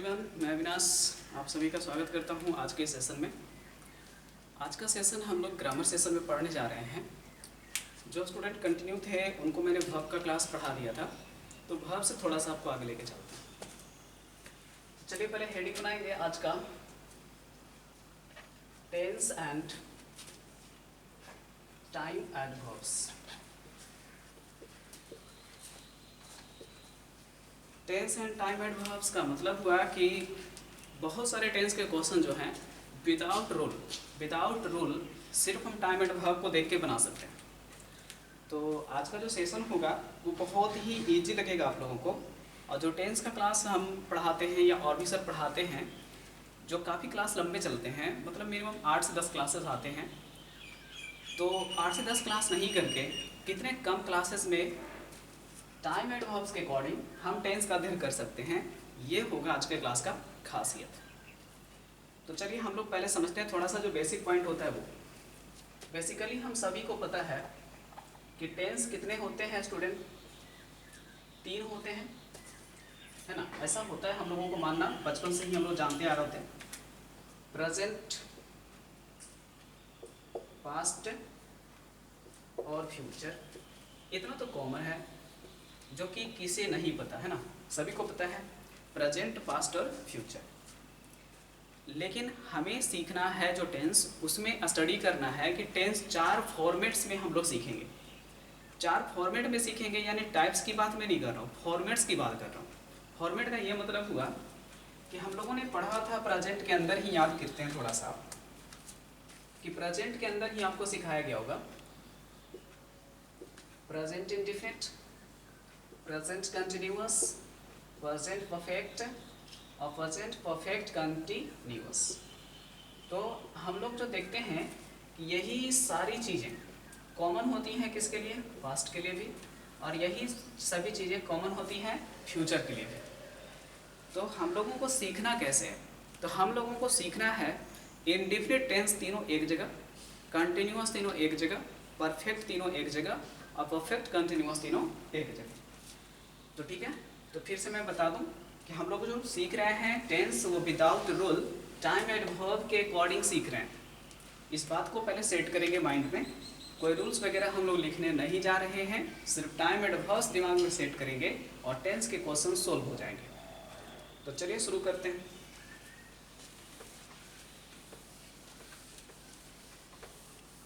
Everyone, मैं अविनाश आप सभी का स्वागत करता हूं आज के सेशन में। आज का सेशन हम लोग ग्रामर सेशन में पढ़ने जा रहे हैं। जो स्टूडेंट कंटिन्यू थे उनको मैंने वर्ब का क्लास पढ़ा दिया था, तो वर्ब से थोड़ा सा आपको आगे लेके चलते हैं। चलिए पहले हेडिंग बनाएंगे आज का, tense and time adverbs. Tense and time adverbs का मतलब हुआ कि बहुत सारे टेंस के क्वेश्चन जो हैं विदाउट रूल सिर्फ हम टाइम एडवर्ब को देख के बना सकते हैं। तो आज का जो सेशन होगा वो बहुत ही इजी लगेगा आप लोगों को। और जो टेंस का क्लास हम पढ़ाते हैं या और भी सर पढ़ाते हैं, जो काफ़ी क्लास लंबे चलते हैं, मतलब मिनिमम 8 से 10 क्लासेस आते हैं, तो 8 से 10 क्लास नहीं करके कितने कम क्लासेस में टाइम एडवर्ब्स के अकॉर्डिंग हम टेंस का अध्ययन कर सकते हैं। ये होगा आज के क्लास का खासियत। तो चलिए हम लोग पहले समझते हैं थोड़ा सा जो बेसिक पॉइंट होता है वो। बेसिकली हम सभी को पता है कि टेंस कितने होते हैं स्टूडेंट? 3 होते हैं, है ना। ऐसा होता है, हम लोगों को मानना बचपन से ही हम लोग जानते आ रहे होते हैं। प्रेजेंट, पास्ट और फ्यूचर। इतना तो कॉमन है जो कि किसे नहीं पता, है ना। सभी को पता है प्रेजेंट, पास्ट और फ्यूचर। लेकिन हमें सीखना है जो टेंस, उसमें स्टडी करना है कि टेंस 4 फॉर्मेट्स में हम लोग सीखेंगे। 4 फॉर्मेट में सीखेंगे, यानी टाइप्स की बात मैं नहीं कर रहा हूँ, फॉर्मेट्स की बात कर रहा हूँ। फॉर्मेट का ये मतलब हुआ कि हम लोगों ने पढ़ा था प्रेजेंट के अंदर ही, याद करते हैं थोड़ा सा कि प्रेजेंट के अंदर ही आपको सिखाया गया होगा present indefinite, present continuous, present perfect और प्रेजेंट परफेक्ट कंटिन्यूअस। तो हम लोग जो देखते हैं कि यही सारी चीज़ें कॉमन होती हैं किसके लिए? पास्ट के लिए भी, और यही सभी चीज़ें कॉमन होती हैं फ्यूचर के लिए भी। तो हम लोगों को सीखना कैसे है? तो हम लोगों को सीखना है इंडेफिनिट टेंस तीनों एक जगह, कंटिन्यूअस तीनों एक जगह, परफेक्ट तीनों एक जगह और परफेक्ट कंटिन्यूअस तीनों एक जगह। तो ठीक है, तो फिर से मैं बता दूं कि हम लोग जो सीख रहे हैं टेंस, वो विदाउट रूल टाइम एडवर्ब के अकॉर्डिंग सीख रहे हैं। इस बात को पहले सेट करेंगे माइंड में। कोई रूल्स वगैरह हम लोग लिखने नहीं जा रहे हैं, सिर्फ टाइम एडवर्ब्स दिमाग में सेट करेंगे और टेंस के क्वेश्चन सोल्व हो जाएंगे। तो चलिए शुरू करते हैं।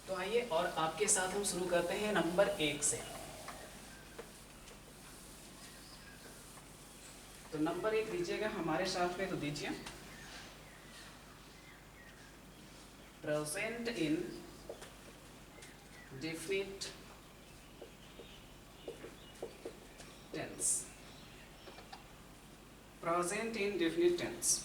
तो आइए और आपके साथ हम शुरू करते हैं नंबर 1 से। तो नंबर 1 दीजिएगा हमारे साथ में, तो दीजिए present indefinite tense. Present indefinite tense,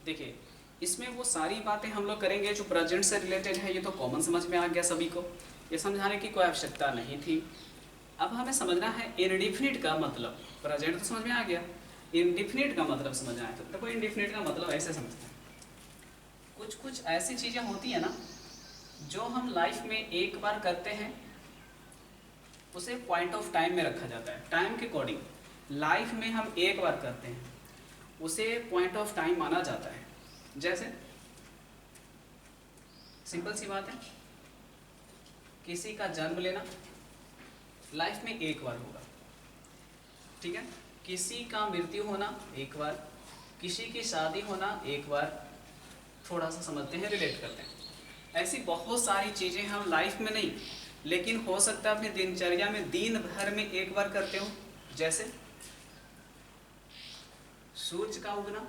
देखिए इसमें वो सारी बातें हम लोग करेंगे जो प्रेजेंट से रिलेटेड है। ये तो कॉमन समझ में आ गया सभी को, ये समझाने की कोई आवश्यकता नहीं थी। अब हमें समझना है इंडेफिनिट का मतलब। प्रेजेंट तो समझ में आ गया, इंडेफिनिट का मतलब समझ आया। तो देखो इंडेफिनिट का मतलब ऐसे समझते हैं, कुछ कुछ ऐसी चीज़ें होती है ना जो हम लाइफ में एक बार करते हैं, उसे पॉइंट ऑफ टाइम में रखा जाता है। टाइम के अकॉर्डिंग लाइफ में हम एक बार करते हैं, उसे पॉइंट ऑफ टाइम माना जाता है। जैसे सिंपल सी बात है, किसी का जन्म लेना लाइफ में एक बार होगा, ठीक है। किसी का मृत्यु होना एक बार, किसी की शादी होना एक बार। थोड़ा सा समझते हैं, रिलेट करते हैं। ऐसी बहुत सारी चीज़ें हम लाइफ में नहीं, लेकिन हो सकता है अपनी दिनचर्या में दिन भर में एक बार करते हो। जैसे सूरज का उगना,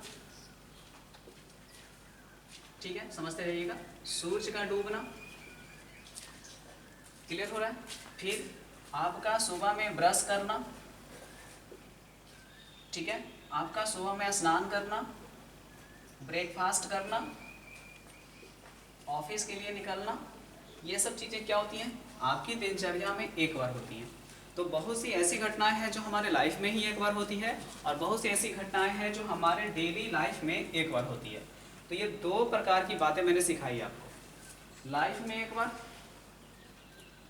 ठीक है, समझते रहिएगा। सूरज का डूबना, क्लियर हो रहा है। फिर आपका सुबह में ब्रश करना, ठीक है, आपका सुबह में स्नान करना, ब्रेकफास्ट करना, ऑफिस के लिए निकलना, ये सब चीज़ें क्या होती हैं? आपकी दिनचर्या में एक बार होती हैं। तो बहुत सी ऐसी घटनाएं हैं जो हमारे लाइफ में ही एक बार होती है, और बहुत सी ऐसी घटनाएं हैं जो हमारे डेली लाइफ में एक बार होती है। तो ये 2 प्रकार की बातें मैंने सिखाई आपको। लाइफ में एक बार,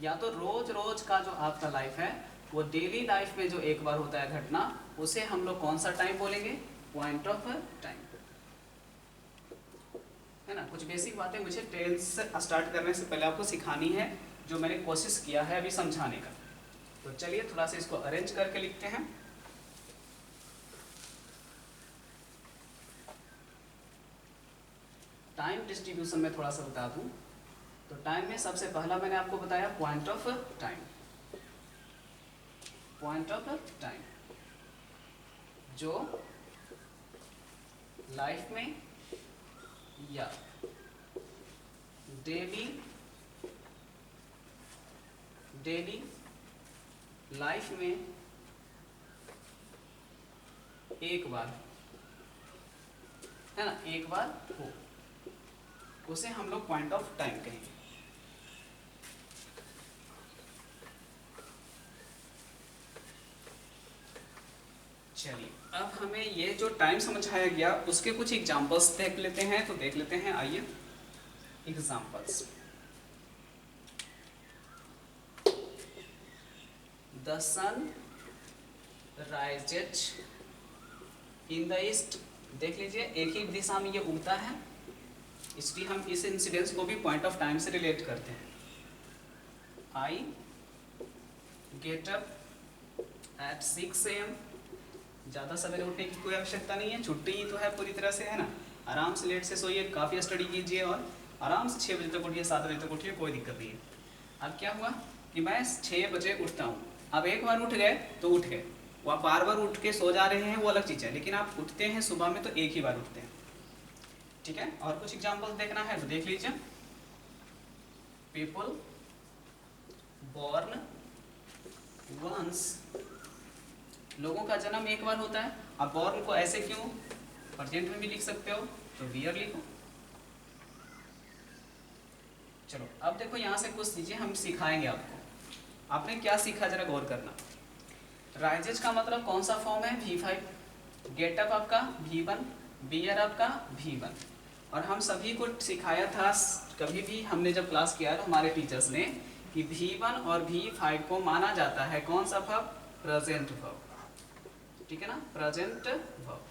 या तो रोज रोज का जो आपका लाइफ है, वो डेली लाइफ में जो एक बार होता है घटना, उसे हम लोग कौन सा टाइम बोलेंगे? पॉइंट ऑफ टाइम, है ना। कुछ बेसिक बातें मुझे टेंस स्टार्ट करने से पहले आपको सिखानी है, जो मैंने कोशिश किया है अभी समझाने का। तो चलिए थोड़ा सा इसको अरेंज करके लिखते हैं। टाइम डिस्ट्रीब्यूशन में थोड़ा सा बता दूं, तो टाइम में सबसे पहला मैंने आपको बताया point of time. Point of time जो लाइफ में या डेली लाइफ में एक बार, है ना, एक बार हो, उसे हम लोग पॉइंट ऑफ टाइम कहेंगे। चलिए अब हमें ये जो टाइम समझाया गया उसके कुछ एग्जांपल्स देख लेते हैं। तो देख लेते हैं, आइए examples. The sun rises in the east. देख लीजिए एक ही दिशा में ये उगता है, इसलिए हम इस इंसिडेंस को भी पॉइंट ऑफ टाइम से रिलेट करते हैं। I get up at 6 AM। ज़्यादा सवेरे उठने की कोई आवश्यकता नहीं है, छुट्टी ही तो है पूरी तरह से, है ना। आराम से लेट से सोइए, काफ़ी स्टडी कीजिए और आराम से 6 बजे तक उठिए, 7 बजे तक उठिए, कोई दिक्कत नहीं है। अब क्या हुआ कि मैं 6 बजे उठता हूँ, अब एक बार उठ गए तो उठ गए, वो आप बार बार उठ के सो जा रहे हैं वो अलग चीज़ है, लेकिन आप उठते हैं सुबह में तो एक ही बार उठते हैं, ठीक है। और कुछ एग्जाम्पल देखना है तो देख लीजिए। पीपल बॉर्न वंस, लोगों का जन्म एक बार होता है। अब बॉर्न को ऐसे क्यों, प्रेजेंट में भी लिख सकते हो तो वियर लिखो। चलो अब देखो यहाँ से कुछ चीजें हम सिखाएंगे आपको। आपने क्या सीखा जरा गौर करना। राइजेज का मतलब कौन सा फॉर्म है, V5। गेटअप आपका V1, बियर आपका V1। और हम सभी को सिखाया था, कभी भी हमने जब क्लास किया तो हमारे टीचर्स ने, कि V1 और V5 को माना जाता है कौन सा वर्ब, प्रेजेंट वर्ब, ठीक है ना, प्रेजेंट वर्ब।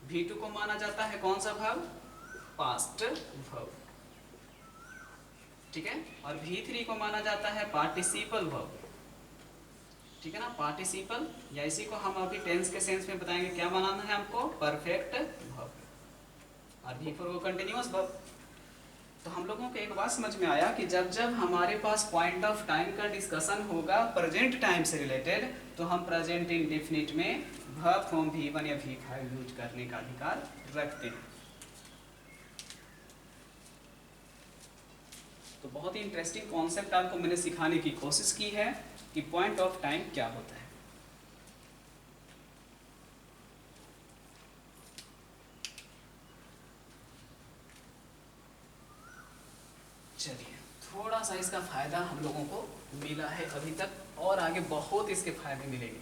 V2 को माना जाता है कौन सा वर्ब, पास्ट वर्ब, ठीक है। और V3 को माना जाता है पार्टिसिपल वर्ब, ठीक है ना, पार्टिसिपल, या इसी को हम अभी टेंस के सेंस में बताएंगे क्या बनाना है हमको, परफेक्ट वर्ब। और V4 को कंटिन्यूअस वर्ब। तो हम लोगों को एक बात समझ में आया कि जब जब हमारे पास पॉइंट ऑफ टाइम का डिस्कशन होगा प्रेजेंट टाइम से रिलेटेड, तो हम प्रेजेंट इंडेफिनिट में वर्ब फॉर्म V1 या V5 यूज करने का अधिकार रखते हैं। तो बहुत ही इंटरेस्टिंग कॉन्सेप्ट आपको मैंने सिखाने की कोशिश की है कि पॉइंट ऑफ टाइम क्या होता है। चलिए थोड़ा सा इसका फायदा हम लोगों को मिला है अभी तक, और आगे बहुत इसके फायदे मिलेंगे।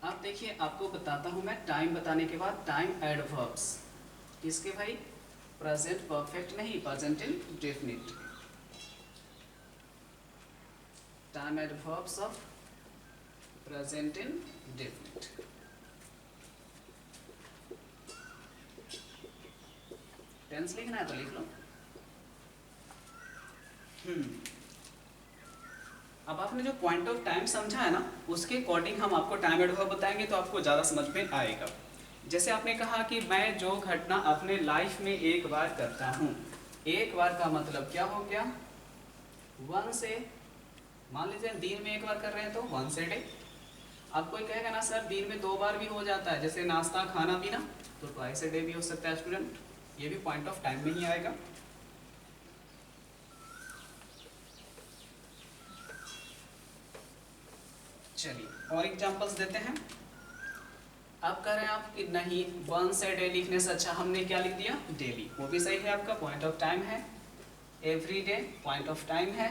आप देखिए, आपको बताता हूं मैं, टाइम बताने के बाद टाइम एडवर्ब्स किसके भाई, प्रेजेंट परफेक्ट नहीं, present indefinite. Time adverbs of present indefinite. Tense लिखना है तो लिख लो। अब आपने जो पॉइंट ऑफ टाइम समझा है ना, उसके अकॉर्डिंग हम आपको टाइम एडवर्ब बताएंगे तो आपको ज़्यादा समझ में आएगा। जैसे आपने कहा कि मैं जो घटना अपने लाइफ में एक बार करता हूँ, एक बार का मतलब क्या हो गया, वन से, मान लीजिए दिन में एक बार कर रहे हैं तो वंस ए डे। अब कोई कहेगा ना सर दिन में 2 बार भी हो जाता है, जैसे नाश्ता खाना पीना, तो ट्वाइस ए डे भी हो सकता है स्टूडेंट, ये भी पॉइंट ऑफ टाइम में ही आएगा। चलिए और एग्जांपल्स देते हैं। अब कह रहे हैं आप कि नहीं, वंस ए डे लिखने से अच्छा हमने क्या लिख दिया, डेली, वो भी सही है, आपका पॉइंट ऑफ टाइम है। Every day point of time है।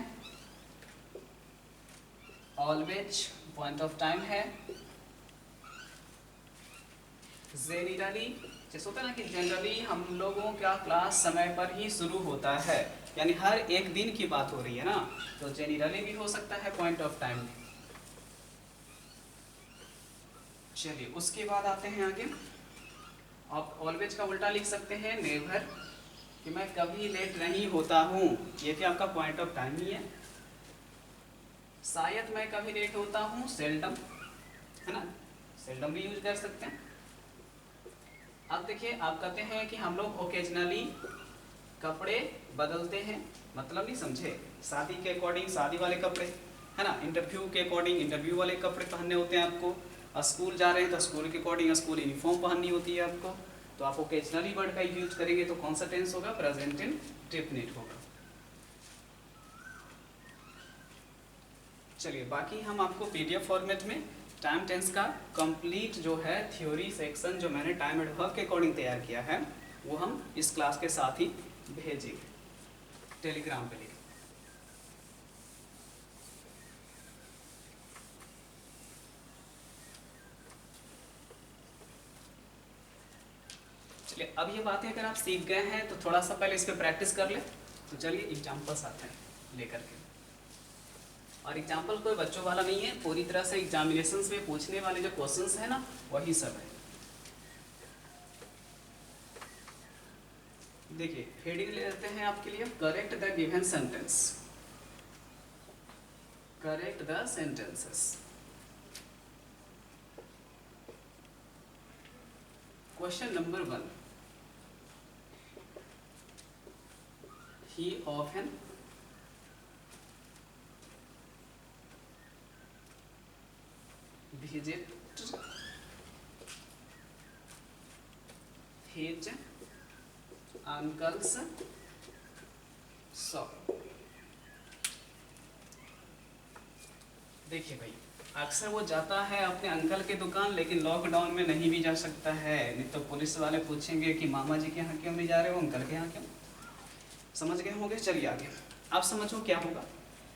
ऑलवेज पॉइंट ऑफ टाइम है। जेनिरली जैसे होता है ना कि जनरली हम लोगों का क्लास समय पर ही शुरू होता है, यानी हर एक दिन की बात हो रही है ना, तो जनरली भी हो सकता है पॉइंट ऑफ टाइम। चलिए उसके बाद आते हैं आगे। आप ऑलवेज का उल्टा लिख सकते हैं नेवर, कि मैं कभी लेट नहीं होता हूँ, ये भी आपका पॉइंट ऑफ टाइम ही है। शायद मैं कभी लेट होता हूँ, सेल्डम, है ना, सेल्डम भी यूज कर सकते हैं। अब देखिए आप कहते हैं कि हम लोग ओकेजनली कपड़े बदलते हैं, मतलब नहीं समझे, शादी के अकॉर्डिंग शादी वाले कपड़े, है ना, इंटरव्यू के अकॉर्डिंग इंटरव्यू वाले कपड़े पहनने होते हैं आपको, स्कूल जा रहे हैं तो स्कूल के अकॉर्डिंग स्कूल यूनिफॉर्म पहननी होती है आपको। तो आप ओकेजनली वर्ड का यूज करेंगे तो कौन सा टेंस होगा, प्रेजेंट इंडेफिनिट होगा। चलिए बाकी हम आपको पीडीएफ फॉर्मेट में टाइम टेंस का कंप्लीट जो है थ्योरी सेक्शन जो मैंने टाइम एंड वर्क के अकॉर्डिंग तैयार किया है, वो हम इस क्लास के साथ ही भेजेंगे टेलीग्राम पे लिख। चलिए अब ये बातें अगर आप सीख गए हैं तो थोड़ा सा पहले इस पे प्रैक्टिस कर ले। तो चलिए एग्जाम्पल्स आते हैं लेकर के, और एग्जाम्पल कोई बच्चों वाला नहीं है, पूरी तरह से एग्जामिनेशंस में पूछने वाले जो क्वेश्चंस है ना वही सब है। देखिए हेडिंग ले लेते हैं आपके लिए, correct the given sentence, correct the sentences. Question number 1, he often visit his uncle's shop। देखिए भाई अक्सर वो जाता है अपने अंकल की दुकान, लेकिन लॉकडाउन में नहीं भी जा सकता है, नहीं तो पुलिस वाले पूछेंगे कि मामा जी के यहाँ क्यों नहीं जा रहे हो, अंकल के यहाँ क्यों। समझ गए होंगे। चलिए आगे अब समझो क्या होगा।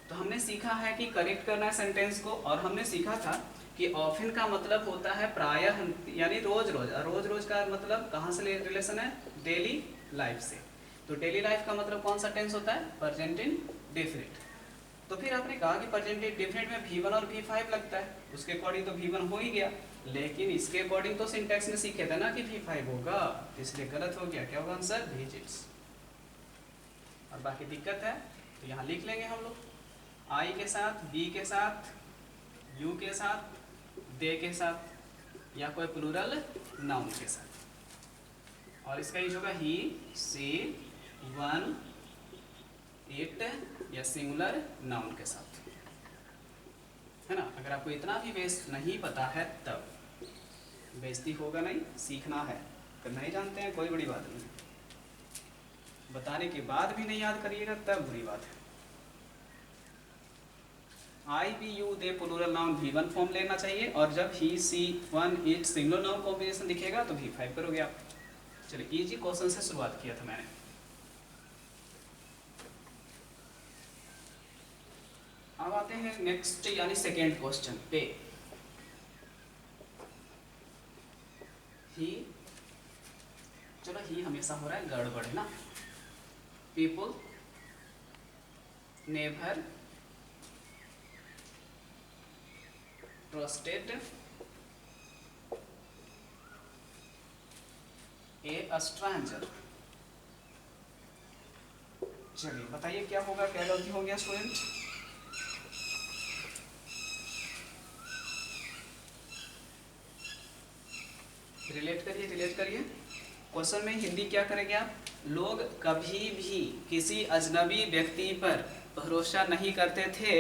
तो हमने सीखा है कि करेक्ट करना है सेंटेंस को, और हमने सीखा था कि ऑफन का मतलब होता है प्रायः, यानी रोज रोज, और रोज रोज का मतलब कहाँ से रिलेशन है, डेली लाइफ से। तो डेली लाइफ का मतलब कौन सा टेंस होता है, प्रेजेंट इंडेफिनिट। तो फिर आपने कहा कि प्रेजेंट इंडेफिनिट में V1 और V5 लगता है, उसके अकॉर्डिंग तो V1 हो ही गया, लेकिन इसके अकॉर्डिंग तो सिंटैक्स में सीखे थे ना कि V5 होगा, इसलिए गलत हो गया। क्या होगा आंसर, विजिट्स। और बाकी दिक्कत है तो यहाँ लिख लेंगे हम लोग, आई के साथ, बी के साथ, यू के साथ, दे के साथ, या कोई प्लूरल नाउन के साथ। और इसका यूज होगा ही, सी, वन, इट, या सिंगुलर नाउन के साथ, है ना। अगर आपको इतना भी बेस नहीं पता है तब बेइज्जती होगा नहीं, सीखना है। अगर नहीं जानते हैं कोई बड़ी बात नहीं, बताने के बाद भी नहीं याद करिएगा तब बुरी बात है। I, we, you, they plural noun V1 form लेना चाहिए, और जब he, she, one, it singular noun combination दिखेगा तो V5 करोगे आप। चलिए इजी क्वेश्चन से शुरुआत किया था मैंने। अब आते हैं नेक्स्ट यानी सेकेंड क्वेश्चन पे। ही, चलो ही हमेशा हो रहा है गड़बड़, है ना। पीपल नेवर ट्रस्टेड ए स्ट्रेंजर। चलिए बताइए क्या होगा, क्या गलती हो गया स्टूडेंट। रिलेट करिए, रिलेट करिए। क्वेश्चन में हिंदी क्या करेंगे आप, लोग कभी भी किसी अजनबी व्यक्ति पर भरोसा नहीं करते थे,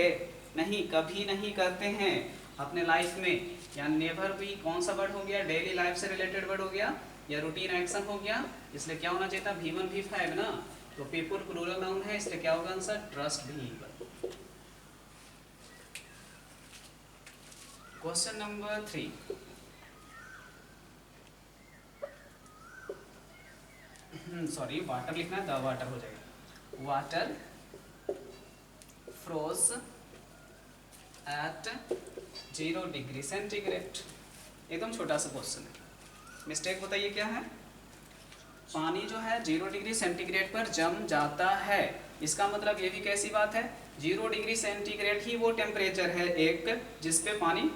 नहीं कभी नहीं करते हैं अपने लाइफ में। या नेवर भी कौन सा वर्ड हो गया, डेली लाइफ से रिलेटेड वर्ड हो गया, या रूटीन एक्शन हो गया, इसलिए क्या होना चाहिए था, V1 V5 ना। तो पीपल प्लूरल नाउन है, इसलिए क्या होगा आंसर, ट्रस्ट भी। क्वेश्चन नंबर 3, सॉरी वाटर लिखना है, द वाटर हो जाएगा। Water froze at 0 degree centigrade. एकदम छोटा सा क्वेश्चन है, मिस्टेक बताइए क्या है, पानी जो है 0 डिग्री सेंटीग्रेड पर जम जाता है। इसका मतलब ये भी कैसी बात है, 0 डिग्री सेंटीग्रेड ही वो टेम्परेचर है एक जिस पे पानी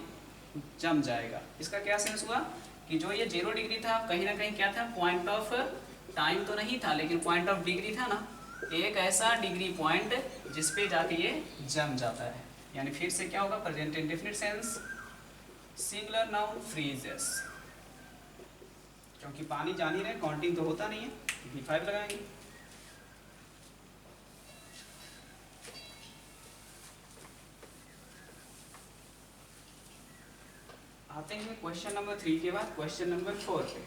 जम जाएगा। इसका क्या सेंस हुआ कि जो ये 0 डिग्री था कहीं ना कहीं क्या था, पॉइंट ऑफ टाइम तो नहीं था लेकिन पॉइंट ऑफ डिग्री था ना, एक ऐसा डिग्री पॉइंट जिस पे जाके ये जम जाता है। यानी फिर से क्या होगा, present indefinite sense, singular noun freezes, क्योंकि पानी जान ही रहे काउंटिंग तो होता नहीं है, V5 लगाएंगे। आते हैं क्वेश्चन नंबर 3 के बाद क्वेश्चन नंबर 4 पे।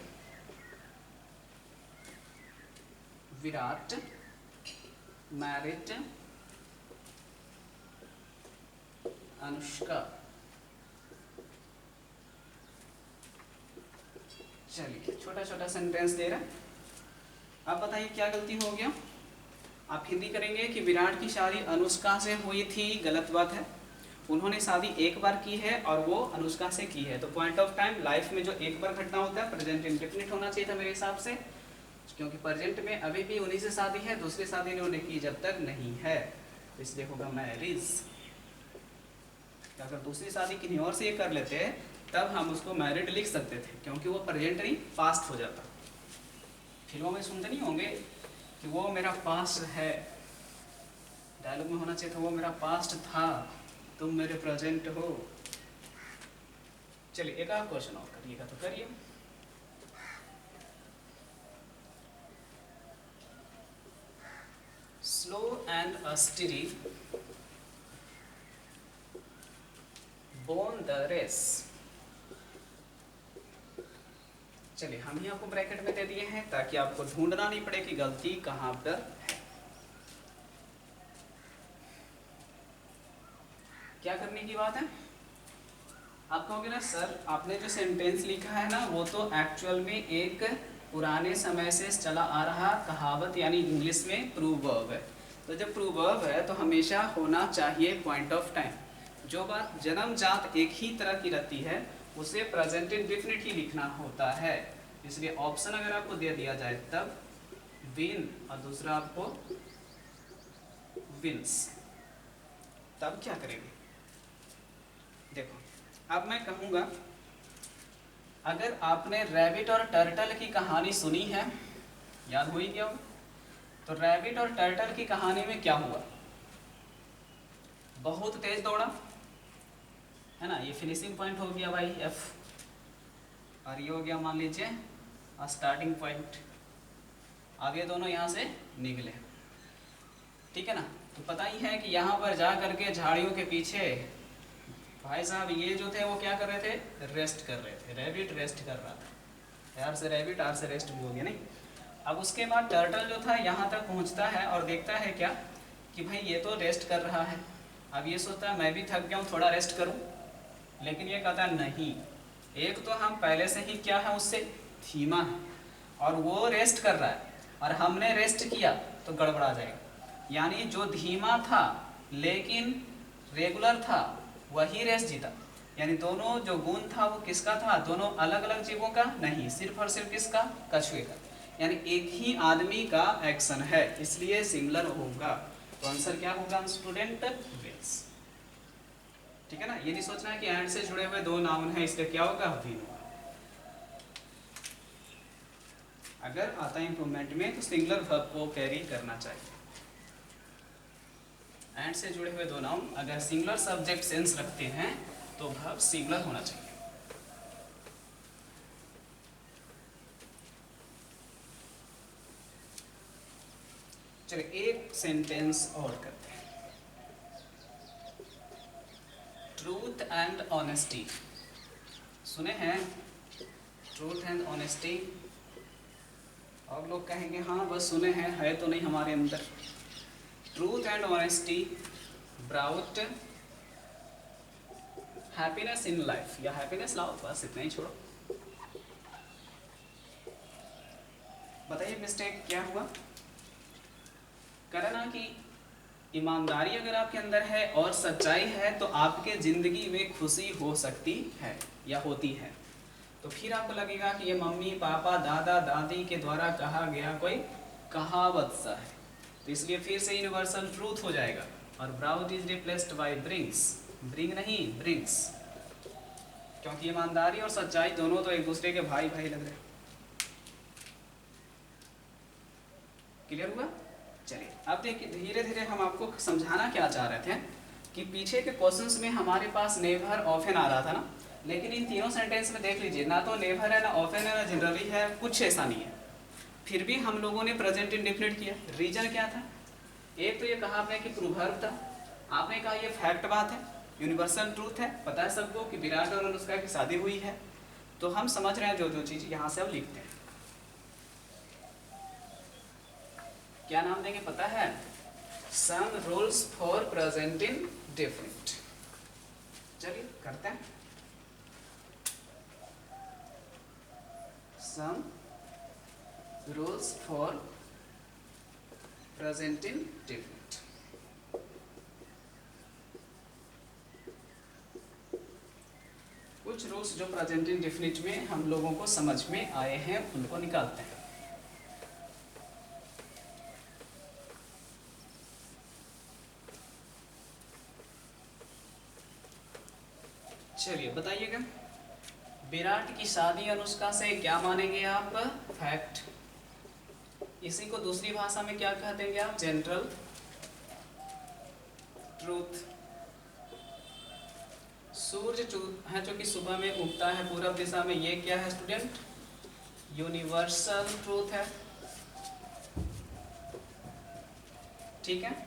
विराट मैरिड अनुष्का। चलिए छोटा छोटा सेंटेंस दे रहा है। अब बताइए क्या गलती हो गया। आप हिंदी करेंगे कि विराट की शादी अनुष्का से हुई थी, गलत बात है। उन्होंने शादी एक बार की है और वो अनुष्का से की है। तो पॉइंट ऑफ टाइम लाइफ में जो एक बार घटना होता है प्रेजेंट इंडेफिनिट होना चाहिए था मेरे हिसाब से, क्योंकि प्रेजेंट में अभी भी उन्हीं से शादी है, दूसरी शादी इन्होंने की जब तक नहीं है, इसलिए होगा मैरिज। अगर दूसरी शादी किन्हीं और से ये कर लेते हैं तब हम उसको मैरिड लिख सकते थे, क्योंकि वो प्रेजेंट नहीं पास्ट हो जाता। फिल्मों में सुनते नहीं होंगे कि वो मेरा पास्ट है, डायलॉग में होना चाहिए था वो मेरा पास्ट था, तुम मेरे प्रेजेंट हो। चलिए एक और क्वेश्चन और करिएगा तो करिए। Slow and steady won the race. चलिए हम ही आपको ब्रैकेट में दे दिए हैं ताकि आपको ढूंढना नहीं पड़े कि गलती कहां पर है। क्या करने की बात है, आप कहोगे ना सर आपने जो सेंटेंस लिखा है ना वो तो एक्चुअल में एक पुराने समय से चला आ रहा कहावत यानी इंग्लिश में प्रूवर्ब है। तो जब प्रूवर्ब है तो हमेशा होना चाहिए पॉइंट ऑफ टाइम। जो बात जन्मजात एक ही तरह की रहती है उसे प्रेजेंट इंडेफिनिट ही लिखना होता है। इसलिए ऑप्शन अगर आपको दे दिया जाए तब विन और दूसरा आपको विंस, तब क्या करेंगे। देखो अब मैं कहूँगा अगर आपने रैबिट और टर्टल की कहानी सुनी है, याद हो ही गया हो, तो रैबिट और टर्टल की कहानी में क्या हुआ, बहुत तेज दौड़ा है ना, ये फिनिशिंग पॉइंट हो गया भाई F, और ये हो गया मान लीजिए स्टार्टिंग पॉइंट, आगे दोनों यहाँ से निकले, ठीक है ना। तो पता ही है कि यहाँ पर जा करके झाड़ियों के पीछे भाई साहब ये जो थे वो क्या कर रहे थे, रेस्ट कर रहे थे, रैबिट रेस्ट कर रहा था, यार से रैबिट आर से रेस्ट भी हो गया नहीं। अब उसके बाद टर्टल जो था यहाँ तक पहुँचता है और देखता है क्या कि भाई ये तो रेस्ट कर रहा है। अब ये सोचता है मैं भी थक गया हूँ थोड़ा रेस्ट करूँ, लेकिन ये कहता है नहीं, एक तो हम पहले से ही क्या है उससे धीमा है और वो रेस्ट कर रहा है और हमने रेस्ट किया तो गड़बड़ा जाएगा। यानी जो धीमा था लेकिन रेगुलर था वही रेस जीता। यानी दोनों जो गुण था वो किसका था, दोनों अलग अलग जीवों का नहीं, सिर्फ और सिर्फ किसका, कछुए का। यानी एक ही आदमी का एक्शन है इसलिए सिंगुलर होगा। तो आंसर क्या होगा स्टूडेंट, विंस। ठीक है ना, ये नहीं सोचना है कि एंड से जुड़े हुए दो नाउन है इसलिए क्या होगा, विन होगा। अगर आता है इंप्रूवमेंट में तो सिंगुलर वर्ब को कैरी करना चाहिए। एंड से जुड़े हुए दो नाउन अगर सिंगुलर सब्जेक्ट सेंस रखते हैं तो वर्ब सिंगुलर होना चाहिए। चलिए एक सेंटेंस और करते हैं, ट्रूथ एंड ऑनेस्टी। सुने हैं ट्रूथ एंड ऑनेस्टी, और लोग कहेंगे हाँ बस सुने हैं, है तो नहीं हमारे अंदर। Truth and honesty brought happiness in life, या हैप्पीनेस लाओ, बस इतना ही छोड़ो। बताइए मिस्टेक क्या हुआ, करना कि ईमानदारी अगर आपके अंदर है और सच्चाई है तो आपके जिंदगी में खुशी हो सकती है या होती है। तो फिर आपको लगेगा कि ये मम्मी पापा दादा दादी के द्वारा कहा गया कोई कहावत सा है, तो इसलिए फिर से यूनिवर्सल ट्रूथ हो जाएगा। और brought is replaced by brings, bring नहीं ब्रिंग्स, क्योंकि ईमानदारी और सच्चाई दोनों तो एक दूसरे के भाई भाई लग रहे हैं। क्लियर हुआ? चलिए अब देखिए, धीरे धीरे हम आपको समझाना क्या चाह रहे थे कि पीछे के क्वेश्चंस में हमारे पास नेवर ऑफन आ रहा था ना, लेकिन इन तीनों सेंटेंस में देख लीजिए, ना तो नेवर है, ना ऑफन है, ना जनरली है, कुछ ऐसा नहीं है। फिर भी हम लोगों ने प्रेजेंट इंडेफिनिट किया। रीजन क्या था? एक तो ये कहा आपने कि प्रोवर्ब था, आपने कहा ये फैक्ट बात है, यूनिवर्सल ट्रूथ है, पता है सबको कि विराट और अनुष्का की शादी हुई है। तो हम समझ रहे हैं जो जो चीज़ यहाँ से अब लिखते हैं। क्या नाम देंगे पता है? Some rules for present indefinite. चलिए करते हैं। Some rules for present indefinite. कुछ रूल्स जो प्रेजेंट इंडेफिनिट में हम लोगों को समझ में आए हैं उनको निकालते हैं। चलिए बताइएगा, विराट की शादी अनुष्का से क्या मानेंगे आप? फैक्ट। इसी को दूसरी भाषा में क्या कह देंगे आप? General truth. सूर्य है जो कि सुबह में उगता है पूरब दिशा में, ये क्या है स्टूडेंट? यूनिवर्सल ट्रूथ है। ठीक है।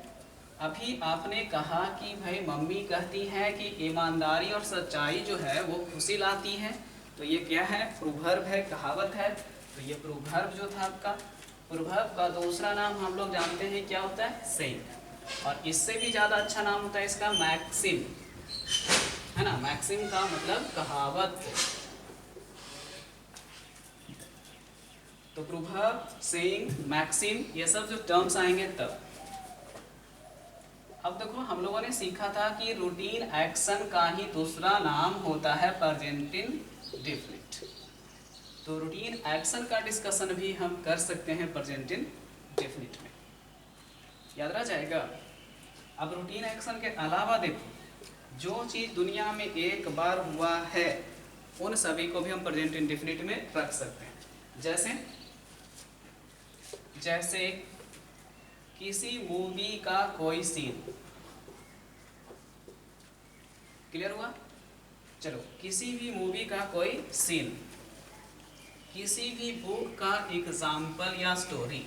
अभी आपने कहा कि भाई मम्मी कहती है कि ईमानदारी और सच्चाई जो है वो खुशी लाती है, तो ये क्या है? प्रोवर्ब है, कहावत है। तो ये प्रोवर्ब जो था आपका, प्रोवर्ब का दूसरा नाम हम लोग जानते हैं क्या होता है? सेइंग। और इससे भी ज़्यादा अच्छा नाम होता है इसका मैक्सिम, है ना? मैक्सिम का मतलब कहावत। तो प्रोवर्ब, सेइंग, मैक्सिम, ये सब जो टर्म्स आएंगे तब। अब देखो, हम लोगों ने सीखा था कि रूटीन एक्शन का ही दूसरा नाम होता है प्रेजेंट इंडेफिनिट। तो रूटीन एक्शन का डिस्कशन भी हम कर सकते हैं प्रेजेंट इंडेफिनिट में, याद रह जाएगा। अब रूटीन एक्शन के अलावा देखो, जो चीज़ दुनिया में एक बार हुआ है उन सभी को भी हम प्रेजेंट इंडेफिनिट में रख सकते हैं। जैसे जैसे किसी मूवी का कोई सीन। क्लियर हुआ? चलो, किसी भी मूवी का कोई सीन, किसी भी बुक का एग्जाम्पल या स्टोरी,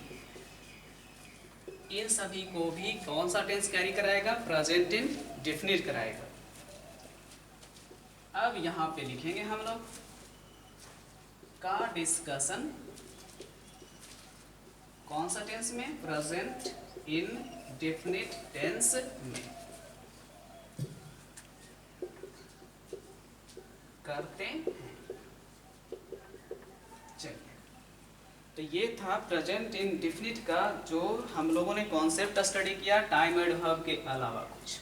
इन सभी को भी कौन सा टेंस कैरी कराएगा? प्रेजेंट इंडेफिनिट कराएगा। अब यहाँ पे लिखेंगे हम लोग का डिस्कशन कौन सा टेंस में? प्रेजेंट इंडेफिनिट टेंस में करते हैं। चलिए, तो ये था प्रेजेंट इंडेफिनिट का जो हम लोगों ने कॉन्सेप्ट स्टडी किया टाइम एंड वर्ब के अलावा कुछ।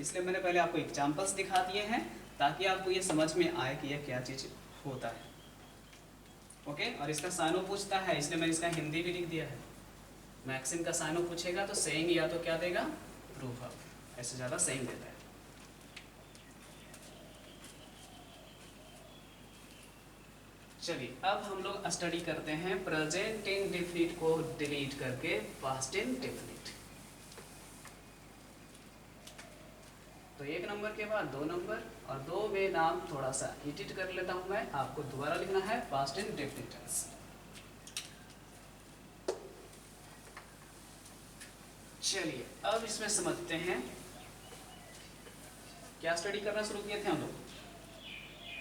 इसलिए मैंने पहले आपको एग्जांपल्स दिखा दिए हैं ताकि आपको ये समझ में आए कि यह क्या चीज़ होता है। ओके, और इसका साइनो पूछता है इसलिए मैंने इसका हिंदी भी लिख दिया है। मैक्सिम का साइनो पूछेगा तो सेइंग या तो क्या देगा? प्रोवर्ब, ऐसे ज़्यादा सेइंग देता है। चलिए, अब हम लोग स्टडी करते हैं प्रेजेंट इंडेफिनिट को डिलीट करके पास्ट इंडेफिनिट। तो एक नंबर के बाद 2 नंबर, और 2 में नाम थोड़ा सा एडिट कर लेता हूं मैं, आपको दोबारा लिखना है पास्ट इंडेफिनिट टेंस। चलिए, अब इसमें समझते हैं क्या स्टडी करना शुरू किए थे हम लोग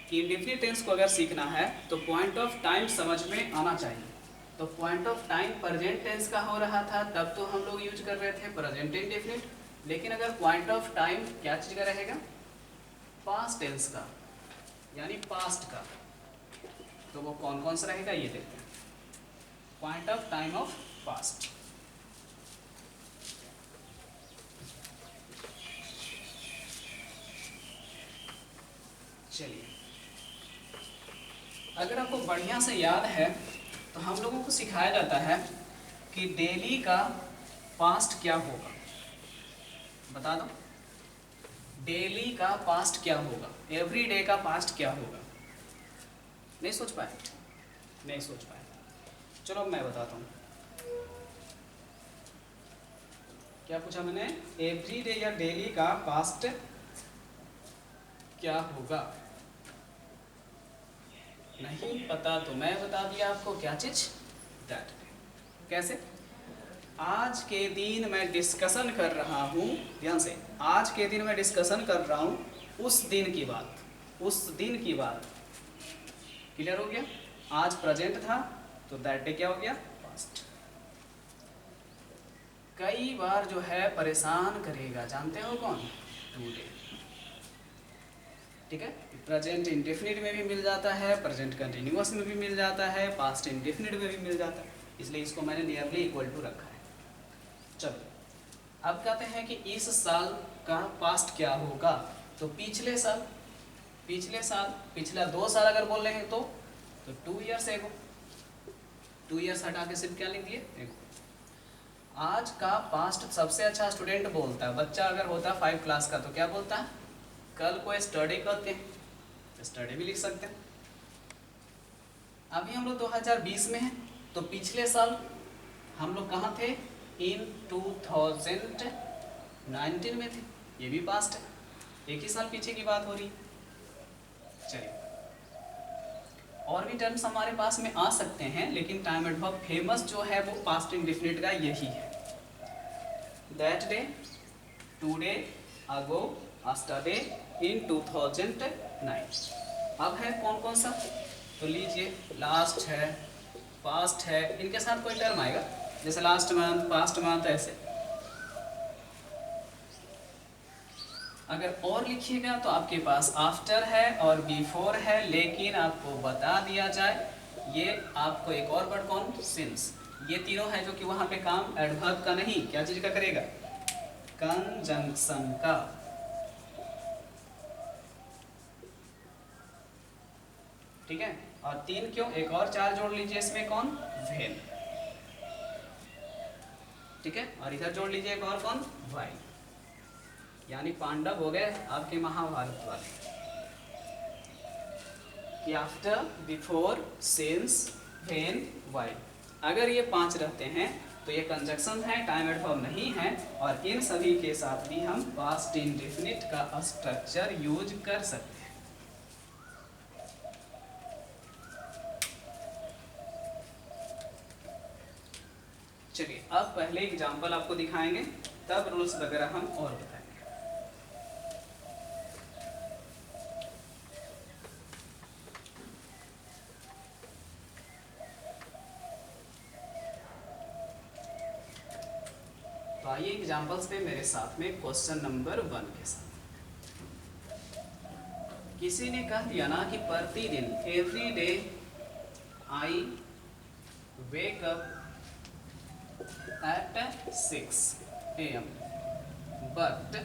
कि इंडेफिनिट टेंस को अगर सीखना है तो पॉइंट ऑफ टाइम समझ में आना चाहिए। तो point of time present tense का हो रहा था तब तो हम लोग यूज कर रहे थे प्रेजेंट इंडेफिनिट, लेकिन अगर पॉइंट ऑफ टाइम क्या चीज़ का रहेगा? पास्ट टेंस का, यानी पास्ट का, तो वो कौन कौन सा रहेगा ये देखते हैं। Point of time of past. चलिए, अगर आपको बढ़िया से याद है तो हम लोगों को सिखाया जाता है कि डेली का पास्ट क्या होगा। बता दो, डेली का पास्ट क्या होगा, एवरी डे का पास्ट क्या होगा। नहीं सोच पाए? नहीं सोच पाए। चलो मैं बताता हूँ। क्या पूछा मैंने? एवरी डे या डेली का पास्ट क्या होगा। नहीं पता तो मैं बता दिया आपको। क्या चीज? दैट। कैसे? आज के दिन मैं डिस्कशन कर रहा हूँ, ध्यान से, आज के दिन मैं डिस्कशन कर रहा हूँ उस दिन की बात, उस दिन की बात। क्लियर हो गया? आज प्रेजेंट था तो दैट डे क्या हो गया? पास्ट। कई बार जो है परेशान करेगा, जानते हो कौन? टुडे। ठीक है, प्रेजेंट इंडेफिनिट में भी मिल जाता है, प्रेजेंट कंटिन्यूअस में भी मिल जाता है, पास्ट इंडेफिनिट में भी मिल जाता है, इसलिए इसको मैंने नियरली इक्वल टू रखा है। चलो अब कहते हैं कि इस साल का पास्ट क्या होगा। तो पिछले साल, पिछले साल, पिछला 2 साल अगर बोल रहे हैं तो 2 ईयर्स एगो। 2 ईयर्स हटा के सिर्फ क्या लिख दिए? एगो। आज का पास्ट सबसे अच्छा स्टूडेंट बोलता है। बच्चा अगर होता है 5 क्लास का तो क्या बोलता है? कल को स्टडी करते हैं, स्टडी भी लिख सकते हैं। अभी हम लोग 2020 में हैं तो पिछले साल हम लोग कहाँ थे? इन 2019 में थे, ये भी पास्ट है, एक ही साल पीछे की बात हो रही है। चलिए और भी टर्म्स हमारे पास में आ सकते हैं, लेकिन टाइम एडवर्ब फेमस जो है वो पास्ट इंडेफिनिट का यही है। That day, today, ago, yesterday, in 2009। अब है कौन कौन सा? तो लीजिए, लास्ट है, पास्ट है, इनके साथ कोई टर्म आएगा जैसे लास्ट मंथ, पास्ट मंथ, ऐसे। अगर और लिखिएगा तो आपके पास आफ्टर है और बिफोर है, लेकिन आपको बता दिया जाए ये आपको एक और वर्ड कौन? सिंस। ये तीनों है जो कि वहां पे काम एडवर्ब का नहीं, क्या चीज का करेगा? कंजंक्शन का। ठीक है, और 3 क्यों? एक और 4 जोड़ लीजिए इसमें, कौन? वेन। ठीक है, और इधर जोड़ लीजिए एक और, कौन? वाई। यानी पांडव हो गए आपके महाभारत वाले कि after, before, since, when, why. अगर ये 5 रहते हैं तो ये कंजक्शन है, टाइम एडवर्ब नहीं है, और इन सभी के साथ भी हम पास्ट इंडेफिनिट का स्ट्रक्चर यूज कर सकते हैं। चलिए अब पहले एग्जाम्पल आपको दिखाएंगे, तब रूल्स वगैरह हम और बताएंगे। तो आइए एग्जाम्पल्स पे मेरे साथ में क्वेश्चन नंबर 1 के साथ। किसी ने कह दिया ना कि प्रतिदिन, every day I wake up at 6 AM, but,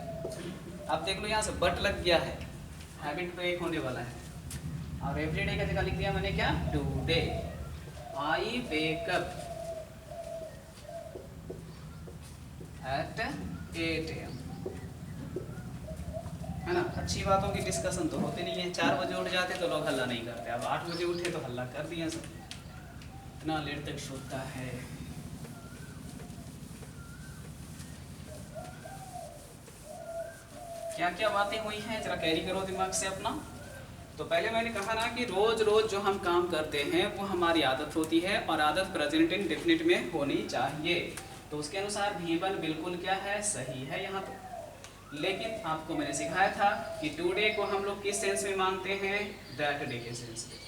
अब देख लो यहाँ से बट लग गया है, हैबिट ब्रेक होने वाला है, और एवरी डे का जगह लिख दिया मैंने क्या? Today I wake up at 8 AM, है ना। अच्छी बातों की डिस्कशन तो होते नहीं है। 4 बजे उठ जाते तो लोग हल्ला नहीं करते, अब 8 बजे उठे तो हल्ला कर दिया सब, इतना लेट तक सोता है। क्या क्या बातें हुई हैं जरा कैरी करो दिमाग से अपना। तो पहले मैंने कहा ना कि रोज रोज जो हम काम करते हैं वो हमारी आदत होती है, और आदत प्रेजेंट इंडेफिनिट में होनी चाहिए। तो उसके अनुसार V1 बिल्कुल क्या है? सही है यहाँ तो। लेकिन आपको मैंने सिखाया था कि टुडे को हम लोग किस सेंस में मानते हैं? दैट डे के सेंस में।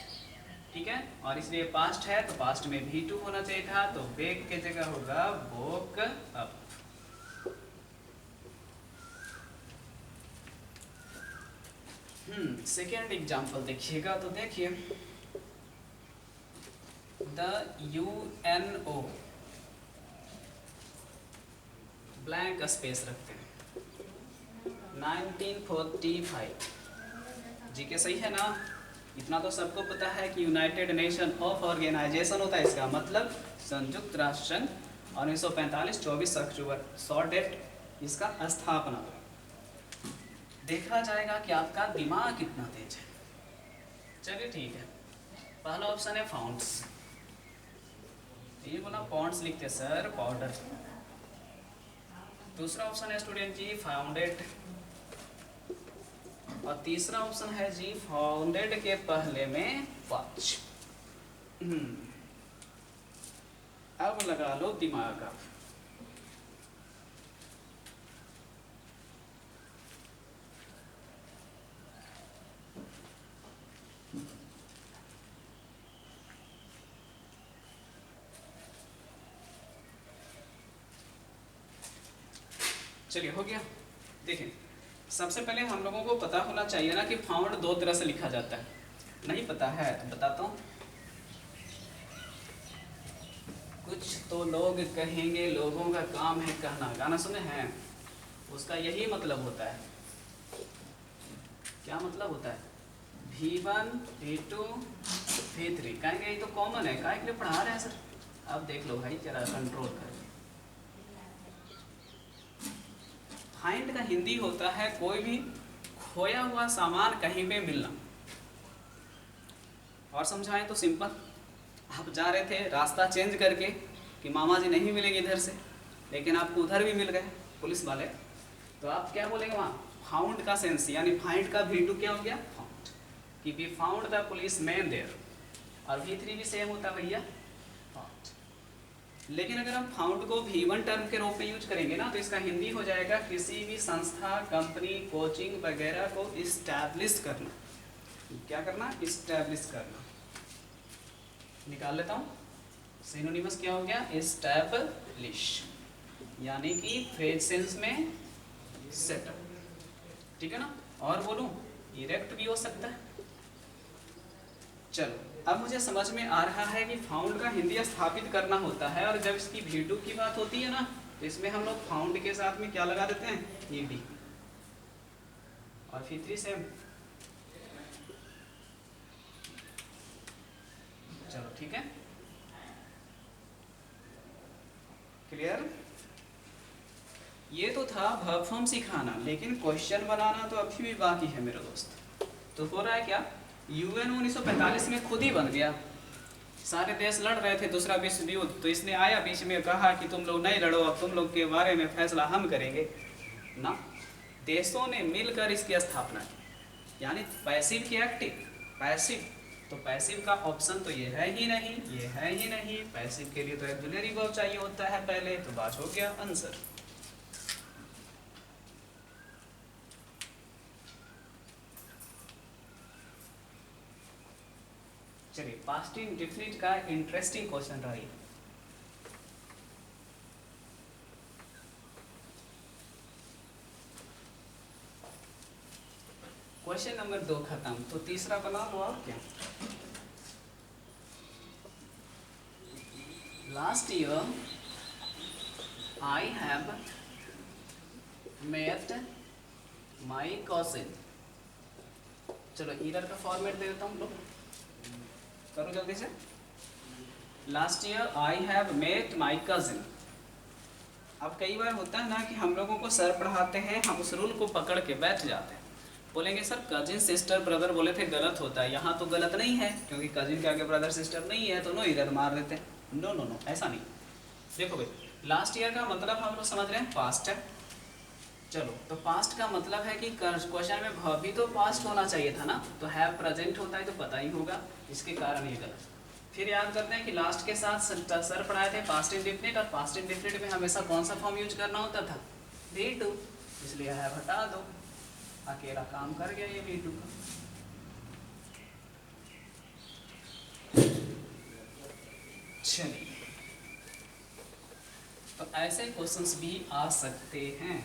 ठीक है, और इसलिए पास्ट है तो पास्ट में V2 होना चाहिए था, तो वेक के जगह होगा वोक अप। सेकेंड एग्जाम्पल देखिएगा, तो देखिए, द UNO ब्लैंक स्पेस रखते हैं 1945। जी के सही है ना? इतना तो सबको पता है कि यूनाइटेड नेशन ऑफ ऑर्गेनाइजेशन होता है, इसका मतलब संयुक्त राष्ट्र संघ, और 1945 24 अक्टूबर शॉर्ट डेट इसका स्थापना हुआ। देखा जाएगा कि आपका दिमाग कितना तेज है। चलिए ठीक है, पहला ऑप्शन है फाउंड्स, ये बोला पॉन्ड्स लिखते सर पाउडर। दूसरा ऑप्शन है स्टूडेंट जी फाउंडेड, और तीसरा ऑप्शन है जी फाउंडेड के पहले में वॉच। अब लगा लो दिमाग आप। चलिए हो गया। देखें, सबसे पहले हम लोगों को पता होना चाहिए ना कि फाउंड दो तरह से लिखा जाता है। नहीं पता है तो बताता हूँ। कुछ तो लोग कहेंगे लोगों का काम है कहना, गाना सुने हैं, उसका यही मतलब होता है। क्या मतलब होता है? V1 V2 V3, कहेंगे ये तो कॉमन है, काहे के लिए पढ़ा रहे हैं सर। अब देख लो भाई, जरा कंट्रोल कर। फाइंड का हिंदी होता है कोई भी खोया हुआ सामान कहीं पे मिलना। और समझाएं तो सिंपल, आप जा रहे थे रास्ता चेंज करके कि मामा जी नहीं मिलेंगे इधर से, लेकिन आपको उधर भी मिल गए पुलिस वाले, तो आप क्या बोलेंगे वहाँ? फाउंड का सेंस, यानी फाइंड का V2 क्या हो गया? फाउंड, कि we found the police man there. और V3 भी सेम होता है भैया, फाउंड। लेकिन अगर हम फाउंड को V1 टर्म के रूप में यूज करेंगे ना, तो इसका हिंदी हो जाएगा किसी भी संस्था, कंपनी, कोचिंग वगैरह को इस्टेब्लिश करना। क्या करना? इस्टेब्लिश करना। निकाल लेता हूँ, सिनोनिमस क्या हो गया? इस्टेब्लिश, यानी कि फ्रेज सेंस में सेटअप, ठीक है ना। और बोलूँ इरेक्ट भी हो सकता है। चलो, अब मुझे समझ में आ रहा है कि फाउंड का हिंदी स्थापित करना होता है, और जब इसकी V2 की बात होती है ना, तो इसमें हम लोग फाउंड के साथ में क्या लगा देते हैं? ED। और V3 सेम। चलो ठीक है, क्लियर। ये तो था वर्ब फॉर्म सिखाना, लेकिन क्वेश्चन बनाना तो अभी भी बाकी है मेरे दोस्त। तो हो रहा है क्या? UN 1945 में खुद ही बन गया। सारे देश लड़ रहे थे दूसरा विश्व युद्ध, तो इसने आया बीच में, कहा कि तुम लोग नहीं लड़ो, अब तुम लोग के बारे में फैसला हम करेंगे ना। देशों ने मिलकर इसकी स्थापना की, यानी पैसिव की एक्टिव। पैसिव, तो पैसिव का ऑप्शन तो ये है ही नहीं, ये है ही नहीं। पैसिव के लिए तो ऑक्सिलरी वर्ब चाहिए होता है पहले, तो बात हो गया आंसर। चलिए, पास्ट इंडेफिनिट का इंटरेस्टिंग क्वेश्चन रहा है। क्वेश्चन नंबर 2 खत्म, तो तीसरा बना लो और क्या। Last year I have met my cousin. चलो ईयर का फॉर्मेट दे देता हूँ, लोग करो जल्दी से। Last year I have met my cousin. अब कई बार होता है ना कि हम लोगों को सर पढ़ाते हैं, हम उस रूल को पकड़ के बैठ जाते हैं, बोलेंगे सर कजिन सिस्टर ब्रदर बोले थे गलत होता है, यहाँ तो गलत नहीं है क्योंकि कजिन के आगे ब्रदर सिस्टर नहीं है, तो नो इधर मार देते हैं। नो नो नो, ऐसा नहीं। देखो भाई, लास्ट ईयर का मतलब हम लोग समझ रहे हैं पास्ट है। चलो, तो पास्ट का मतलब है कि क्वेश्चन में verb भी तो पास्ट होना चाहिए था ना, तो हैव प्रेजेंट होता है तो पता ही होगा, इसके कारण ये गलत। फिर याद करते हैं कि लास्ट के साथ सर पढ़ाए थे पास्ट इंडेफिनिट, और पास्ट इंडेफिनिट में हमेशा कौन सा फॉर्म यूज करना होता था? V2, इसलिए हैव हटा दो, अकेला काम कर गया ये V2 का। चलिए, तो ऐसे क्वेश्चंस भी आ सकते हैं।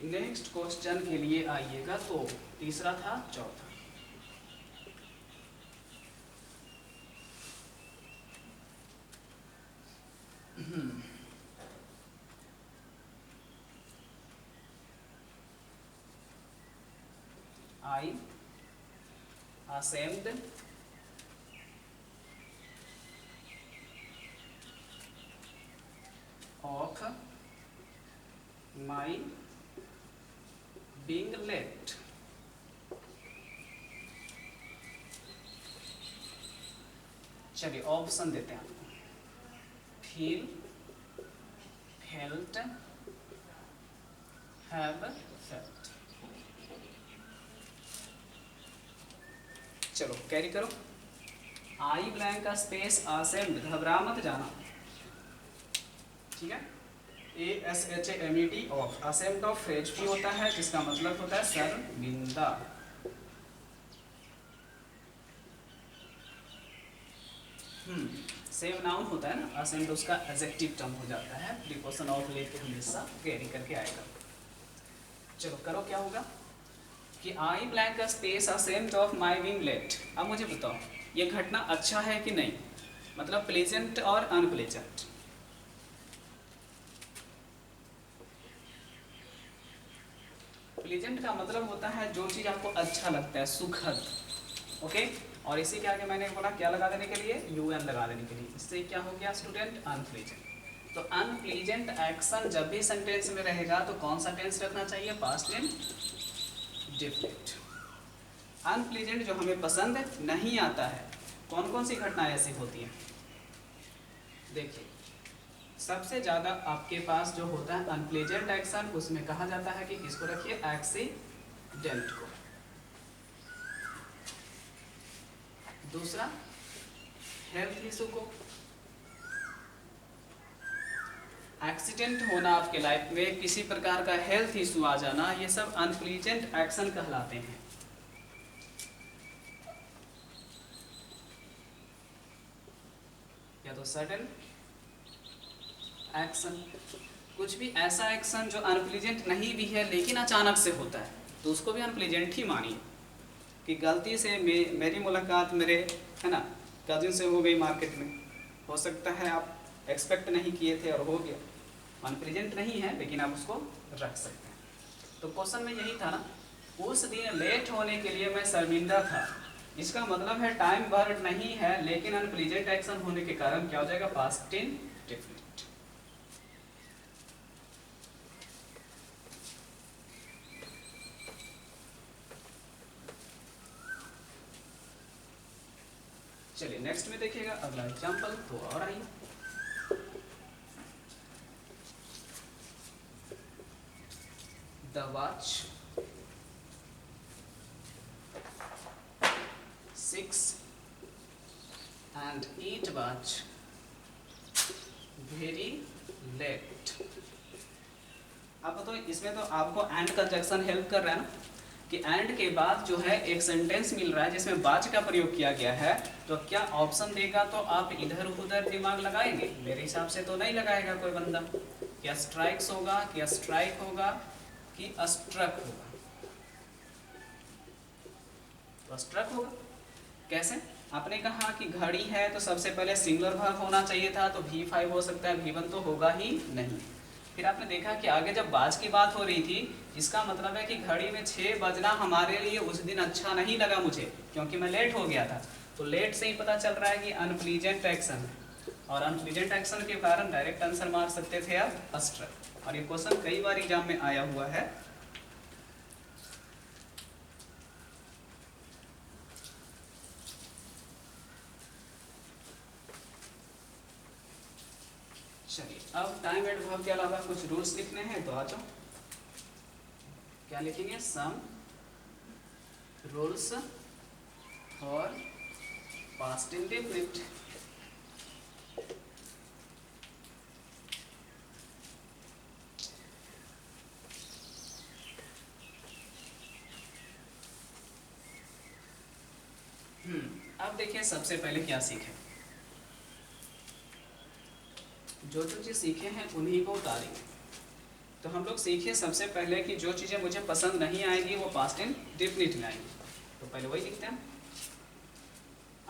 नेक्स्ट क्वेश्चन के लिए आइएगा, तो तीसरा था, चौथा। I ashamed of my being late. चलिए ऑप्शन देते हैं आपको। Feel, felt, have felt. चलो कैरी करो। आई ब्लैंक का स्पेस असेम्ड, घबरा मत जाना, ठीक है। ASHAMED of, ashamed of phrase भी होता है जिसका मतलब होता है शर्मिंदा। सेम नाउन होता है ना, असेम्ड उसका एडजेक्टिव टर्म हो जाता है, प्रीपोजिशन ऑफ लेके हमेशा कैरी करके आएगा। चलो करो क्या होगा कि आई ब्लैंक का space assumed of my being late. अब मुझे बताओ ये घटना अच्छा है कि नहीं, मतलब प्लेजेंट और अनप्लेजेंट। प्लेजेंट का मतलब होता है जो चीज़ आपको अच्छा लगता है, सुखद, ओके। और इसी के आगे मैंने बोला क्या लगा देने के लिए, UN लगा देने के लिए। इससे क्या हो गया स्टूडेंट, अनप्लेजेंट। तो अनप्लेजेंट एक्शन जब भी सेंटेंस में रहेगा तो कौन सा टेंस रखना चाहिए, पास्ट टेंस डेफिनेट। अनप्लेजेंट जो हमें पसंद नहीं आता है, कौन कौन सी घटनाएं ऐसी होती हैं, देखिए सबसे ज़्यादा आपके पास जो होता है अनप्लेजेंट एक्शन, उसमें कहा जाता है कि किसको रखिए, एक्सीडेंट को। दूसरा हेल्थ इशू को। एक्सीडेंट होना आपके लाइफ में, किसी प्रकार का हेल्थ इशू आ जाना, ये सब अनप्लीजेंट एक्शन कहलाते हैं। या तो सडन एक्शन, कुछ भी ऐसा एक्शन जो अनप्लीजेंट नहीं भी है लेकिन अचानक से होता है तो उसको भी अनप्लीजेंट ही मानिए। कि गलती से मेरी मुलाकात मेरे है ना कजिन से हो गई मार्केट में, हो सकता है आप एक्सपेक्ट नहीं किए थे और हो गया, अनप्लीजेंट नहीं है लेकिन आप उसको रख सकते हैं। तो क्वेश्चन में यही था ना, उस दिन लेट होने के लिए मैं शर्मिंदा था, इसका मतलब है टाइम वर्ड नहीं है लेकिन अनप्लीजेंट एक्शन होने के कारण क्या हो जाएगा, पास्ट टेंस डेफिनेट। चलिए नेक्स्ट में देखिएगा अगला एग्जांपल तो और आइए। The watch 6 and it was very late। अब तो इसमें तो आपको एंड कंजक्शन हेल्प कर रहा है ना, कि एंड के बाद जो है एक सेंटेंस मिल रहा है जिसमें बाज का प्रयोग किया गया है, तो क्या ऑप्शन देगा तो आप इधर उधर दिमाग लगाएंगे, मेरे हिसाब से तो नहीं लगाएगा कोई बंदा। क्या स्ट्राइक्स होगा, क्या स्ट्राइक होगा, कि स्ट्रक होगा, तो स्ट्रक होगा। कैसे, आपने कहा कि घड़ी है तो सबसे पहले सिंगुलर वर्ब होना चाहिए था, तो V5 हो सकता है, V1 तो होगा ही नहीं। फिर आपने देखा कि आगे जब बाज की बात हो रही थी, इसका मतलब है कि घड़ी में 6 बजना हमारे लिए उस दिन अच्छा नहीं लगा मुझे, क्योंकि मैं लेट हो गया था। तो लेट से ही पता चल रहा है कि अनप्लीजेंट एक्शन है, और अनप्लीजेंट एक्शन के कारण डायरेक्ट आंसर मार सकते थे आप स्ट्रक। और ये क्वेश्चन कई बार एग्जाम में आया हुआ है। चलिए अब टाइम एंड वर्ब के अलावा कुछ रूल्स लिखने हैं, तो आ जाओ। क्या लिखेंगे, some rules for past indefinite. अब देखिए सबसे पहले क्या सीखे, जो चीज़ सीखे हैं उन्हीं को उतारेंगे। तो हम लोग सीखे सबसे पहले कि जो चीज़ें मुझे पसंद नहीं आएगी वो पास्ट इंडेफिनिट में आएंगी, तो पहले वही लिखते हैं,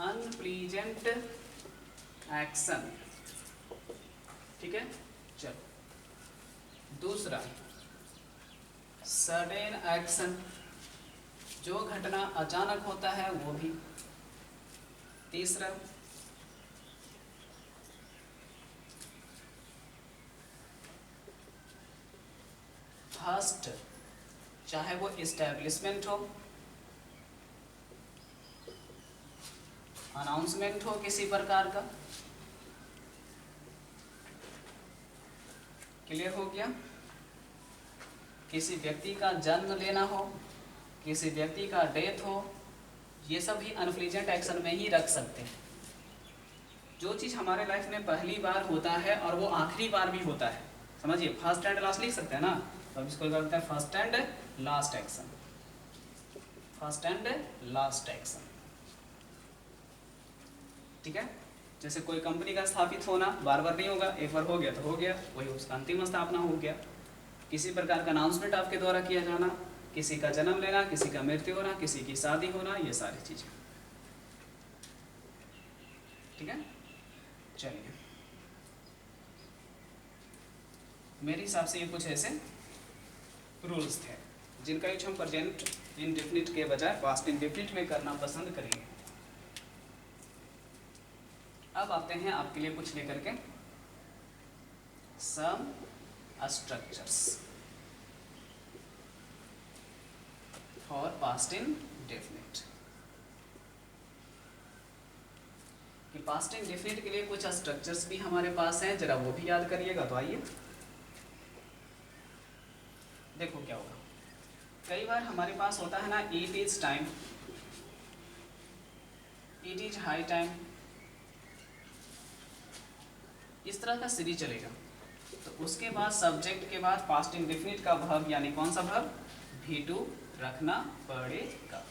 अनप्लीजेंट एक्शन, ठीक है। चलो दूसरा सडन एक्शन, जो घटना अचानक होता है वो भी। तीसरा, फर्स्ट, चाहे वो इस्टेब्लिशमेंट हो, अनाउंसमेंट हो किसी प्रकार का। क्लियर हो गया? किसी व्यक्ति का जन्म लेना हो, किसी व्यक्ति का डेथ हो, ये सब भी अनफ्लीजेंट एक्शन में ही रख सकते हैं। जो चीज़ हमारे लाइफ में पहली बार होता है और वो आखिरी बार भी होता है, समझिए, फर्स्ट एंड लास्ट लिख सकते हैं ना, तो अब इसको करते हैं first and last action. First and last action, ठीक है। जैसे कोई कंपनी का स्थापित होना बार बार नहीं होगा, एक बार हो गया तो हो गया, वही उसका अंतिम स्थापना हो गया। किसी प्रकार का अनाउंसमेंट आपके द्वारा किया जाना, किसी का जन्म लेना, किसी का मृत्यु होना, किसी की शादी होना, ये सारी चीजें, ठीक है। चलिए, मेरे हिसाब से ये कुछ ऐसे रूल्स थे जिनका यूज हम प्रेजेंट इंडेफिनिट के बजाय पास्ट इंडेफिनिट में करना पसंद करेंगे। अब आते हैं आपके लिए कुछ लेकर के सम स्ट्रक्चर्स फॉर पास्ट इंडेफिनिट। कि पास्ट इंडेफिनिट के लिए कुछ स्ट्रक्चर्स भी हमारे पास हैं, जरा वो भी याद करिएगा। तो आइए देखो क्या होगा। कई बार हमारे पास होता है ना, it is time, it is high time, इस तरह का सीरीज चलेगा। तो उसके बाद सब्जेक्ट के बाद पास्ट इंडेफिनिट का वर्ब, यानी कौन सा वर्ब, V2 रखना पड़ेगा।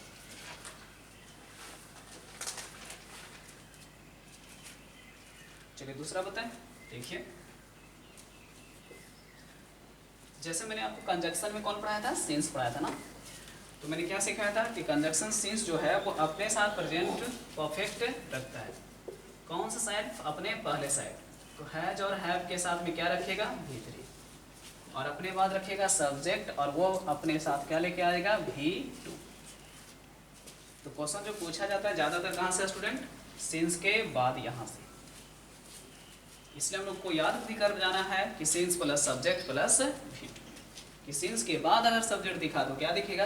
चलिए दूसरा बताएं। देखिए, जैसे मैंने आपको कंजक्शन में कौन पढ़ाया था, सिंस पढ़ाया था ना। तो मैंने क्या सिखाया था कि कंजक्शन सिंस जो है वो अपने साथ प्रेजेंट परफेक्ट रखता है। कौन सा साइड, अपने पहले साइड। तो हैज और हैव के साथ में क्या रखेगा, V3, और अपने बाद रखेगा सब्जेक्ट, और वो अपने साथ क्या लेके आएगा, V2। तो क्वेश्चन जो पूछा जाता है ज्यादातर कहाँ से स्टूडेंट, सिंस के बाद यहाँ से। इसलिए हम लोग को याद भी कर जाना है कि since plus subject plus V2। कि सिंस के बाद अगर सब्जेक्ट दिखा दो क्या दिखेगा,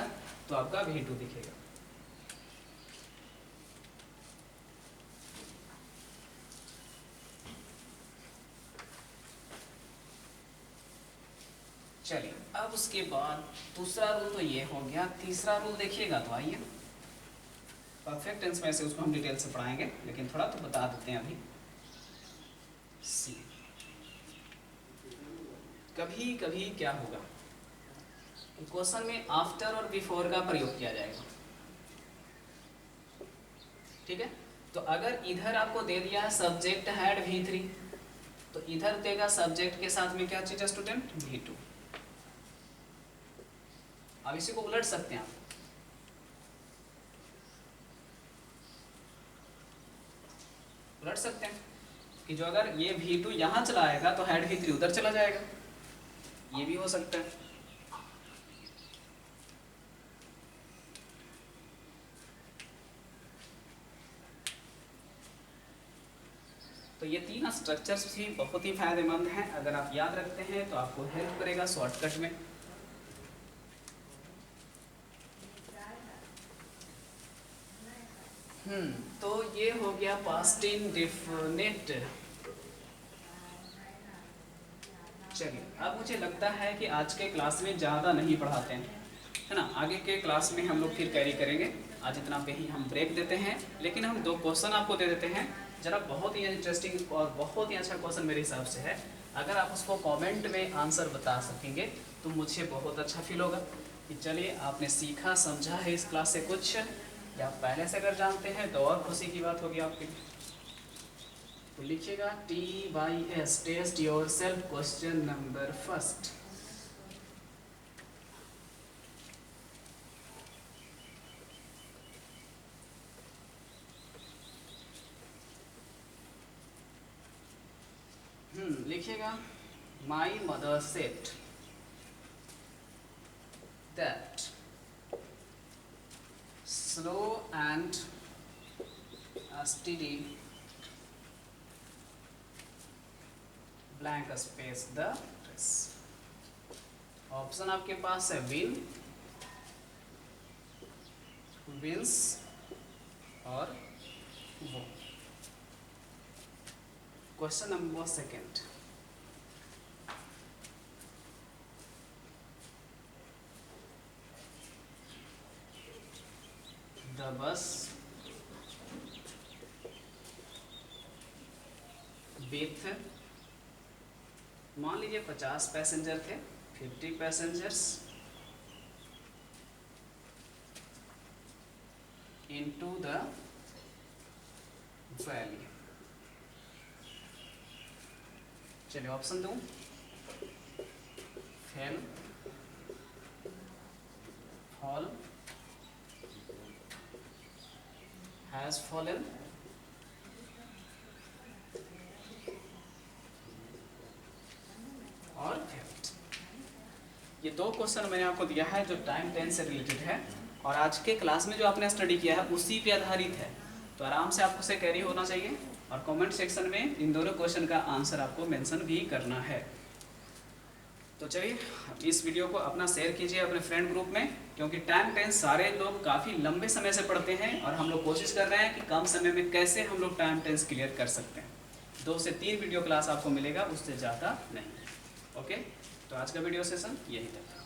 तो आपका V2 दिखेगा। चलिए, अब उसके बाद दूसरा रूल तो ये हो गया। तीसरा रूल देखिएगा, तो आइए परफेक्ट टेंस में से उसको हम डिटेल से पढ़ाएंगे, लेकिन थोड़ा तो बता देते हैं अभी। सी, कभी कभी क्या होगा कि क्वेश्चन में आफ्टर और बिफोर का प्रयोग किया जाएगा, ठीक है। तो अगर इधर आपको दे दिया सब्जेक्ट हैड V3, तो इधर देगा सब्जेक्ट के साथ में क्या चीज है स्टूडेंट, V2। अब इसी को उलट सकते हैं आप, उलट सकते हैं कि जो अगर ये V2 यहाँ चला आएगा तो हैड V3 उधर चला जाएगा, ये भी हो सकता है। तो ये तीन स्ट्रक्चर्स भी बहुत ही फायदेमंद हैं, अगर आप याद रखते हैं तो आपको हेल्प करेगा शॉर्टकट में। तो ये हो गया पास्ट इंडेफिनिट। चलिए, अब मुझे लगता है कि आज के क्लास में ज़्यादा नहीं पढ़ाते हैं, है ना। आगे के क्लास में हम लोग फिर कैरी करेंगे। आज इतना पे ही हम ब्रेक देते हैं, लेकिन हम 2 क्वेश्चन आपको दे देते हैं। जरा बहुत ही इंटरेस्टिंग और बहुत ही अच्छा क्वेश्चन मेरे हिसाब से है। अगर आप उसको कमेंट में आंसर बता सकेंगे तो मुझे बहुत अच्छा फील होगा कि चलिए आपने सीखा समझा है इस क्लास से कुछ, या पहले से अगर जानते हैं तो और खुशी की बात होगी आपके लिए। तो लिखिएगा TYS, test yourself, question number first. लिखिएगा, my mother said that slow and steady blank space the trace। Option आपके पास है विन, विंस और वो। Question number second, the bus with, मान लीजिए 50 पैसेंजर थे, 50 पैसेंजर्स into the valley। चलिए ऑप्शन दूं, फेल, फॉल, हैज फॉलन, और फेल्ड। ये दो क्वेश्चन मैंने आपको दिया है जो टाइम टेंस से रिलेटेड है और आज के क्लास में जो आपने स्टडी किया है उसी पे आधारित है, तो आराम से आपको से कैरी होना चाहिए और कमेंट सेक्शन में इन दोनों क्वेश्चन का आंसर आपको मेंशन भी करना है। तो चलिए इस वीडियो को अपना शेयर कीजिए अपने फ्रेंड ग्रुप में, क्योंकि टाइम टेंस सारे लोग काफ़ी लंबे समय से पढ़ते हैं और हम लोग कोशिश कर रहे हैं कि कम समय में कैसे हम लोग टाइम टेंस क्लियर कर सकते हैं। 2 से 3 वीडियो क्लास आपको मिलेगा, उससे ज़्यादा नहीं। ओके, तो आज का वीडियो सेशन यही था।